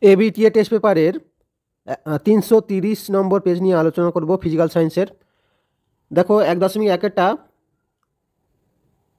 ABTA test পেপারের 330 নম্বর page নিয়ে আলোচনা করব ফিজিক্যাল সায়েন্সের। দেখো 1.1-টা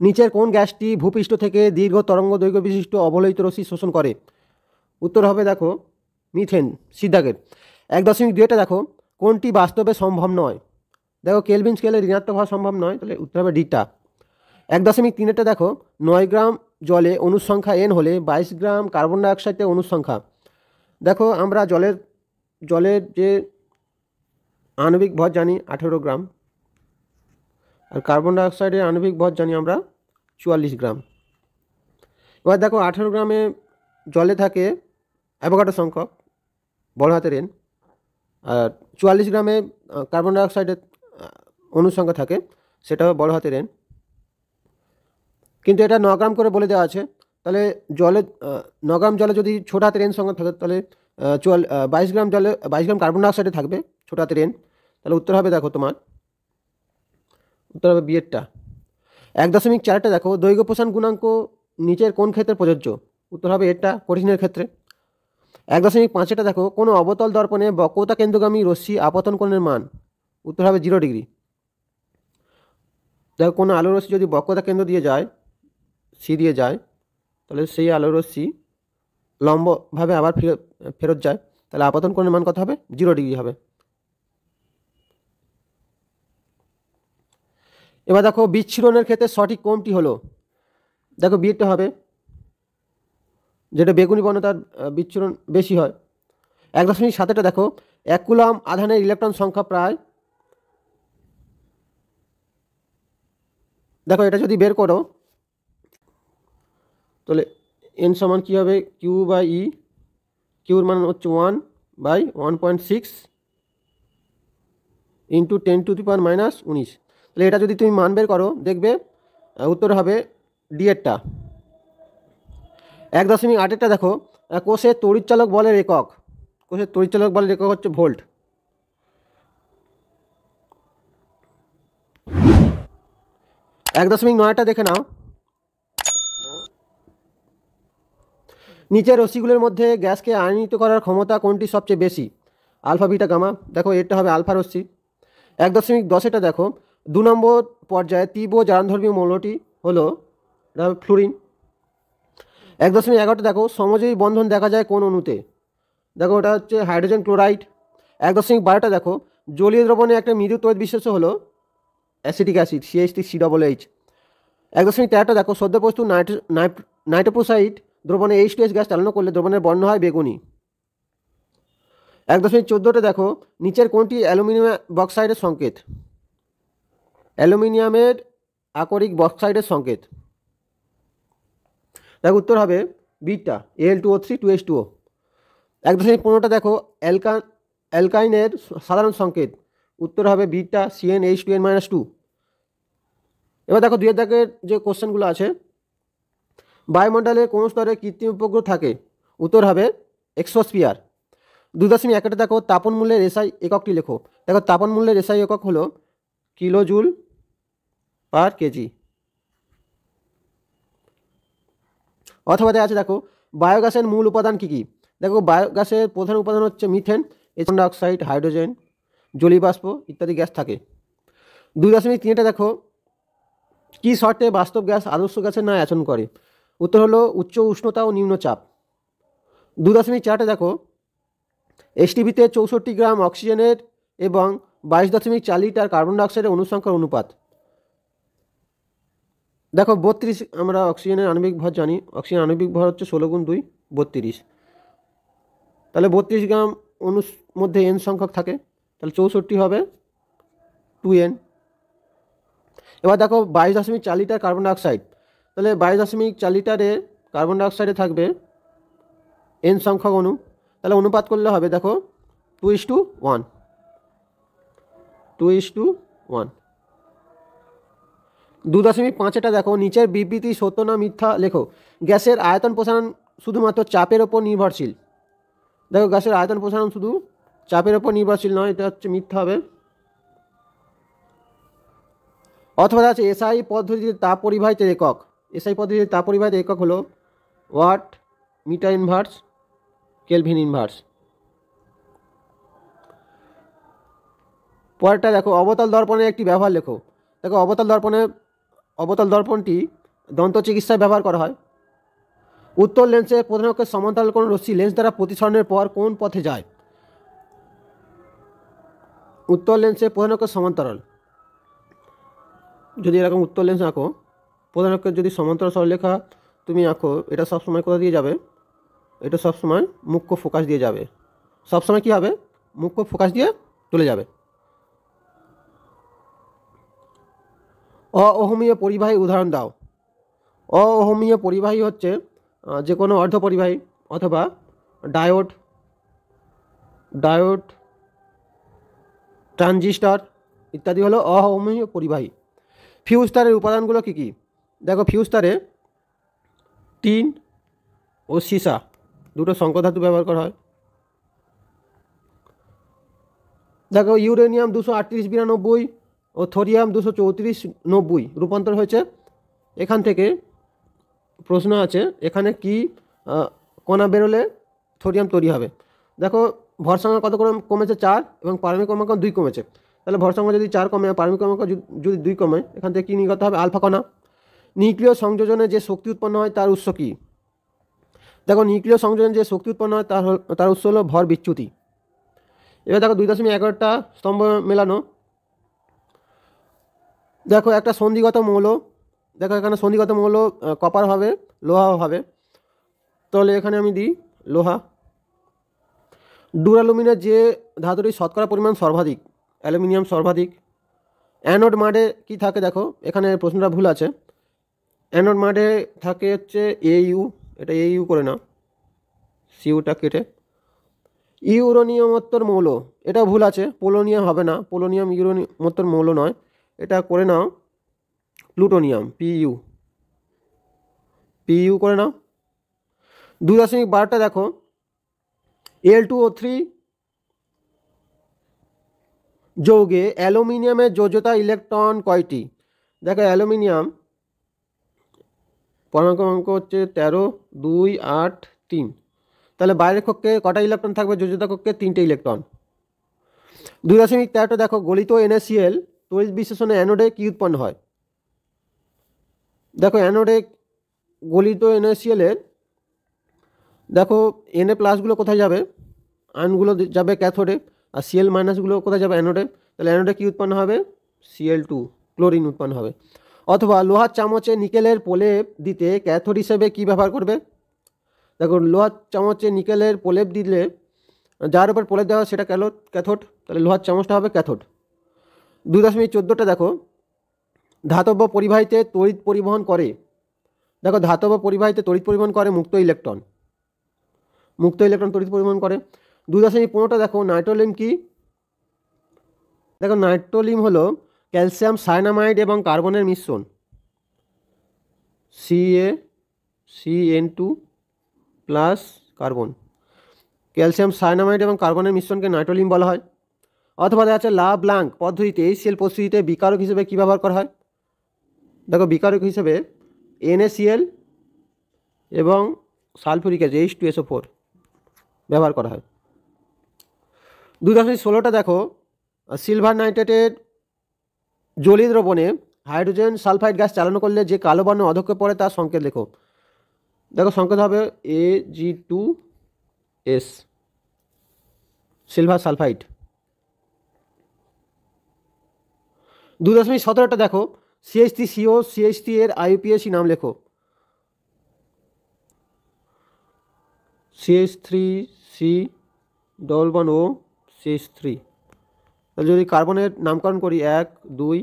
নিচের কোন গ্যাসটি ভূপৃষ্ঠ থেকে দীর্ঘ তরঙ্গ দৈর্ঘ্য বিশিষ্ট অবলোহিত রশ্মি শোষণ করে? উত্তর হবে দেখো মিথেন, সিদ্ধাগের। 1.2-টা দেখো কোনটি বাস্তবে সম্ভব নয়? দেখো কেলভিন স্কেলে ঋণাত্মক হওয়া সম্ভব নয়, তাহলে উত্তর হবে ডিটা। 1.3-টা দেখো 9 গ্রাম জলে অণুর সংখ্যা n হলে 22 গ্রাম কার্বন ডাইঅক্সাইডে অণুর সংখ্যা। দেখো আমরা জলের যে আণবিক ভর জানি 18 গ্রাম, আর কার্বন ডাইঅক্সাইডের আণবিক ভর জানি আমরা 44 গ্রাম। এবার দেখো 18 গ্রামে জলে থাকে অ্যাভোগাড্রো সংখ্যক, বড় হাতের n, আর 44 গ্রামে কার্বন ডাইঅক্সাইডের অণুর সংখ্যা থাকে, সেটা বড় হাতের n। কিন্তু এটা 9 গ্রাম করে বলে দেওয়া আছে, তাহলে 9 গ্রাম জলে যদি ছোট হাতের n সংখ্যা থাকে, তাহলে 22 গ্রাম জলে 22 গ্রাম কার্বন ডাইঅক্সাইডে থাকবে ছোট হাতের n। তাহলে উত্তর হবে দেখো তোমার উত্তর হবে বিয়েরটা। 1.4-টা দেখো দৈর্ঘ্য প্রসারণ গুণাঙ্ক নিচের কোন ক্ষেত্রে প্রযোজ্য? উত্তর হবে এটা, কঠিনের ক্ষেত্রে। 1.5-টা দেখো কোনো অবতল দর্পণে বক্রতা কেন্দ্রগামী রশ্মি আপতন কোণের মান? উত্তর হবে 0 ডিগ্রি। দেখো কোনো আলো রশ্মি যদি বক্রতা কেন্দ্র দিয়ে যায়, সি দিয়ে যায়, তাহলে সেই আলো রশ্মি লম্বভাবে আবার ফেরত যায়, তাহলে আপতন কোণের মান কত হবে? 0 ডিগ্রি হবে। এবার দেখো বিচ্ছুরণের ক্ষেত্রে সঠিক কোনটি হলো? দেখো বিয়েরটা হবে, যেটা বেগুনি বর্ণ তার বিচ্ছুরণ বেশি হয়। 1.7-টা দেখো 1 কুলম্ব আধানের ইলেকট্রন সংখ্যা প্রায়, দেখো এটা যদি বের করো তাহলে n সমান কী হবে? Q/E, কিউর মান হচ্ছে 1/1.6 ইন্টু 10⁻⁻⁻�19। তাহলে এটা যদি তুমি মান বের করো দেখবে উত্তর হবে ডিএরটা। 1.8-টা দেখো কোষের তড়িৎচালক বলের একক, কোষের তড়িৎচালক বলের একক হচ্ছে ভোল্ট। 1.9-টা দেখে নাও, নিচের রশ্মিগুলোর মধ্যে গ্যাসকে আয়নিত করার ক্ষমতা কোনটি সবচেয়ে বেশি? Alpha, beta, gamma. দেখো এটা হবে আলফা রশ্মি। 1.10-টা দেখো 2 নম্বর পর্যায়ে তীব্র জারণধর্মী মৌলটি হলো, এটা হবে ফ্লুরিন। 1.11-টা দেখো সমযোজী বন্ধন দেখা যায় কোন অণুতে? দেখো ওটা হচ্ছে হাইড্রোজেন ক্লোরাইড। 1.12-টা দেখো জলীয় দ্রবণে একটা মৃদু তড়িৎ বিশেষ্য হলো অ্যাসিটিক অ্যাসিড, CH3COOH। 1.13-টা দেখো সদ্য প্রস্তুত নাইট্রোপ্রোসাইড দ্রবণে H2S গ্যাস চালনা করলে দ্রবণের বর্ণ হয় বেগুনি। 1.14-টা দেখো নিচের কোনটি অ্যালুমিনিয়াম বক্সাইডের সংকেত? অ্যালুমিনিয়ামের আকরিক বক্সাইডের সংকেত। দেখো উত্তর হবে বিটা, Al2O3 2H2O। 1.15-টা দেখো অ্যালকাইনের সাধারণ সংকেত। উত্তর হবে বিটা, CnH2n-2। এবার দেখো 2 দাগের যে কোশ্চেনগুলো আছে, বায়ুমণ্ডলের কোন স্তরে কৃত্রিম উপগ্রহ থাকে? উত্তর হবে এক্সোস্ফিয়ার। 2.1-টা দেখো তাপন মূল্যের এসআই এককটি লেখো। দেখো তাপন মূল্যের এসআই একক হলো কিলোজুল পার কেজি। অথবা আছে দেখো বায়োগ্যাসের মূল উপাদান কী কী? দেখো বায়োগ্যাসের প্রধান উপাদান হচ্ছে মিথেন, কার্বন ডাইঅক্সাইড, হাইড্রোজেন, জলীয় বাষ্প ইত্যাদি গ্যাস থাকে। 2.3-টা দেখো কী শর্তে বাস্তব গ্যাস আদর্শ গ্যাসের ন্যায় আচরণ করে? উত্তর হলো উচ্চ উষ্ণতা ও নিম্ন চাপ। 2.4-টা দেখো এসটিভিতে 64 গ্রাম অক্সিজেনের এবং 22.4 লিটার কার্বন ডাইঅক্সাইডের অনুসংখ্যার অনুপাত। দেখো 32 আমরা অক্সিজেনের আণবিক ভর জানি, অক্সিজেন আণবিক ভর হচ্ছে 16 × 2 32, তাহলে 32 গ্রাম অনুর মধ্যে n সংখ্যক থাকে, তাহলে 64 হবে 2n। এবার দেখো 22.4 লিটার কার্বন ডাইঅক্সাইড, তাহলে 22.4 লিটারে কার্বন ডাইঅক্সাইডে থাকবে n সংখ্যক অণু, তাহলে অনুপাত করলে হবে দেখো 2:1। 2.5-টা দেখো নিচের বিবৃতি সত্য না মিথ্যা লেখো। গ্যাসের আয়তন প্রসারণ শুধুমাত্র চাপের ওপর নির্ভরশীল। দেখো গ্যাসের আয়তন প্রসারণ শুধু চাপের ওপর নির্ভরশীল নয়, এটা হচ্ছে মিথ্যা হবে। অথবা আছে এসআই পদ্ধতিতে তাপ পরিবাহিতের একক। এসআই পদ্ধতিতে তাপ পরিবাহিতের একক হলো watt metre inverse kelvin inverse. পরেরটা দেখো, অবতল দর্পণের একটি ব্যবহার লেখো। দেখো অবতল দর্পণটি দন্ত চিকিৎসায় ব্যবহার করা হয়। উত্তর লেন্সে প্রধান অক্ষের সমান্তরাল কোণ রশ্মি লেন্স দ্বারা প্রতিসরণের পর কোন পথে যায়? উত্তর লেন্সে প্রধান অক্ষের সমান্তরাল, যদি এরকম উত্তর লেন্স আঁকো, প্রধান অক্ষের যদি সমান্তরাল সরলরেখা তুমি আঁকো, এটা সবসময় কোথা দিয়ে যাবে? এটা সবসময় মুখ্য ফোকাস দিয়ে যাবে। সবসময় কী হবে? মুখ্য ফোকাস দিয়ে চলে যাবে। অহমীয় পরিবাহী উদাহরণ দাও। অহমীয় পরিবাহী হচ্ছে যে কোনো অর্ধপরিবাহী অথবা ডায়োড, ট্রানজিস্টর ইত্যাদি হলো অহমীয় পরিবাহী। ফিউজ তারের উপাদানগুলো কী কী? দেখো, ফিউজ তারে টিন ও সীসা দুটো সংকর ধাতু ব্যবহার করা হয়। দেখো, ইউরেনিয়াম 23892 ও থোরিয়াম 23490 রূপান্তর হয়েছে। এখান থেকে প্রশ্ন আছে, এখানে কি কণা বেরোলে থোরিয়াম তৈরি হবে? দেখো, ভর সংখ্যা কত করে কমেছে? 4, এবং পারমাণবিক ক্রমাঙ্ক 2 কমেছে। তাহলে ভর সংখ্যা যদি 4 কমে, পারমাণবিক ক্রমাঙ্ক যদি 2 কমে, এখান থেকে কী নির্গত হবে? আলফা কণা। নিউক্লিয় সংযোজনে যে শক্তি উৎপন্ন হয় তার উৎস কী? দেখো, নিউক্লিয় সংযোজনে যে শক্তি উৎপন্ন হয় তার উৎস হলো ভর বিচ্যুতি। এবার দেখো 2.11টা স্তম্ভ মেলানো। দেখো, একটা সন্ধিগত মৌল, দেখো এখানে সন্ধিগত মৌল কপার হবে, লোহাও হবে। তাহলে এখানে আমি দিই লোহা। ডুরালুমিনের যে ধাতুটির শতকরা পরিমাণ সর্বাধিক? অ্যালুমিনিয়াম সর্বাধিক। অ্যানোড মাডে কি থাকে? দেখো, এখানে প্রশ্নটা ভুল আছে। অ্যানোড মাডে থাকে হচ্ছে AU, এটা AU করে নাও, সিউটা কেটে। ইউরেনিয়ামোত্তর মৌল, এটা ভুল আছে, পোলোনিয়াম হবে না, পোলোনিয়াম ইউরেনিয়ামোত্তর মৌল নয়, এটা করে নাও প্লুটোনিয়াম, PU করে নাও। 2.12টা দেখো, Al2O3 যৌগে অ্যালুমিনিয়ামের যোজ্যতা ইলেকট্রন কয়টি? দেখো, অ্যালুমিনিয়াম পরমাণু ক্রমাঙ্ক হচ্ছে 13, 2, 8, 3। তাহলে বাইরের কক্ষে কটা ইলেকট্রন থাকবে? যোজ্যতা কক্ষে 3টে ইলেকট্রন। 2.13টা দেখো, গলিত NaCl তড়িৎ বিশ্লেষণে অ্যানোডে কী উৎপন্ন হয়? দেখো, অ্যানোডে গলিত NaCl এর দেখো Na+গুলো কোথায় যাবে? আয়নগুলো যাবে ক্যাথোডে, আর Cl মাইনাসগুলো কোথায় যাবে? অ্যানোডে। তাহলে অ্যানোডে কী উৎপন্ন হবে? Cl2, ক্লোরিন উৎপন্ন হবে। অথবা লোহার চামচে নিকেলের প্রলেপ দিতে ক্যাথোড হিসেবে কী ব্যবহার করবে? দেখো, লোহার চামচে নিকেলের প্রলেপ দিলে, যার উপর প্রলেপ দেওয়া সেটা ক্যাথোড, তাহলে লোহার চামচটা হবে ক্যাথোড। 2.14টা দেখো, ধাতব পরিবাহীতে তড়িৎ পরিবহন করে। দেখো, ধাতব পরিবাহীতে তড়িৎ পরিবহন করে মুক্ত ইলেকট্রন তড়িৎ পরিবহন করে। 2.15টা দেখো, নাইট্রোলিম কি? দেখো, নাইট্রোলিম হলো ক্যালসিয়াম সায়ানামাইড এবং কার্বনের মিশ্রণ, CaCN2 plus carbon. Calcium cyanamide এবং কার্বনের মিশ্রণকে নাইট্রোলিম বলা হয়। অথবা দেখা যাচ্ছে লা-ব্লাঙ্ক পদ্ধতিতে HCl পদ্ধতিতে বিকারক হিসেবে কী ব্যবহার করা হয়? দেখো, বিকারক হিসেবে NaCl এবং সালফিউরিক অ্যাসিড H2SO4 ব্যবহার করা হয়। 2.16টা দেখো, সিলভার নাইট্রেটের জলীয় দ্রবণে হাইড্রোজেন সালফাইড গ্যাস চালনা করলে যে কালো বর্ণ অধক্ষে পড়ে তার সংকেত লেখো। দেখো, সংকেত হবে Ag2S, সিলভার সালফাইড। 2.17টা দেখো, CH3CO CH3 এর IUPAC নাম লেখো। CH3C =O CH3। তাহলে যদি কার্বনের নামকরণ করি 1, 2,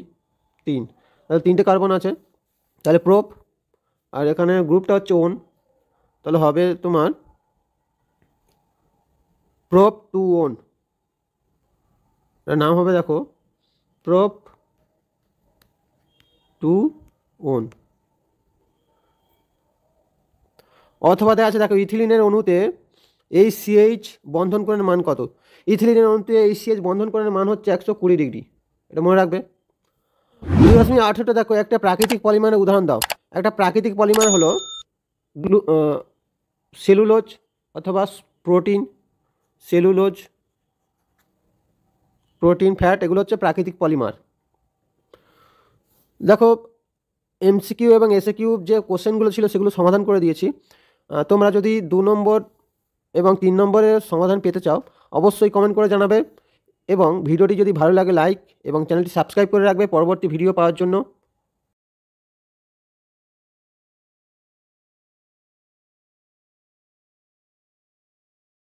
3, তাহলে 3টে কার্বন আছে, তাহলে প্রোপ, আর এখানে গ্রুপটা হচ্ছে ওন, তাহলে হবে তোমার প্রোপ 2 ওন। এর নাম হবে দেখো প্রোপ 2 ওন। অথবা দেখা আছে, দেখো ইথিলিনের অণুতে HCH বন্ধন কোণের মান কত? ইথিলিনের অণুতে HCH বন্ধন কোণের মান হচ্ছে 120 ডিগ্রি, এটা মনে রাখবে। 2.18টা দেখো, একটা প্রাকৃতিক পলিমারের উদাহরণ দাও। একটা প্রাকৃতিক পলিমার হলো সেলুলোজ অথবা প্রোটিন, সেলুলোজ, প্রোটিন, ফ্যাট, এগুলো হচ্ছে প্রাকৃতিক পলিমার। দেখো এমসিকিউ এবং এসএকিউ যে কোশ্চেনগুলো ছিল সেগুলো সমাধান করে দিয়েছি। তোমরা যদি 2 নম্বর এবং 3 নম্বরের সমাধান পেতে চাও অবশ্যই কমেন্ট করে জানাবে, এবং ভিডিওটি যদি ভালো লাগে লাইক এবং চ্যানেলটি সাবস্ক্রাইব করে রাখবে পরবর্তী ভিডিও পাওয়ার জন্য।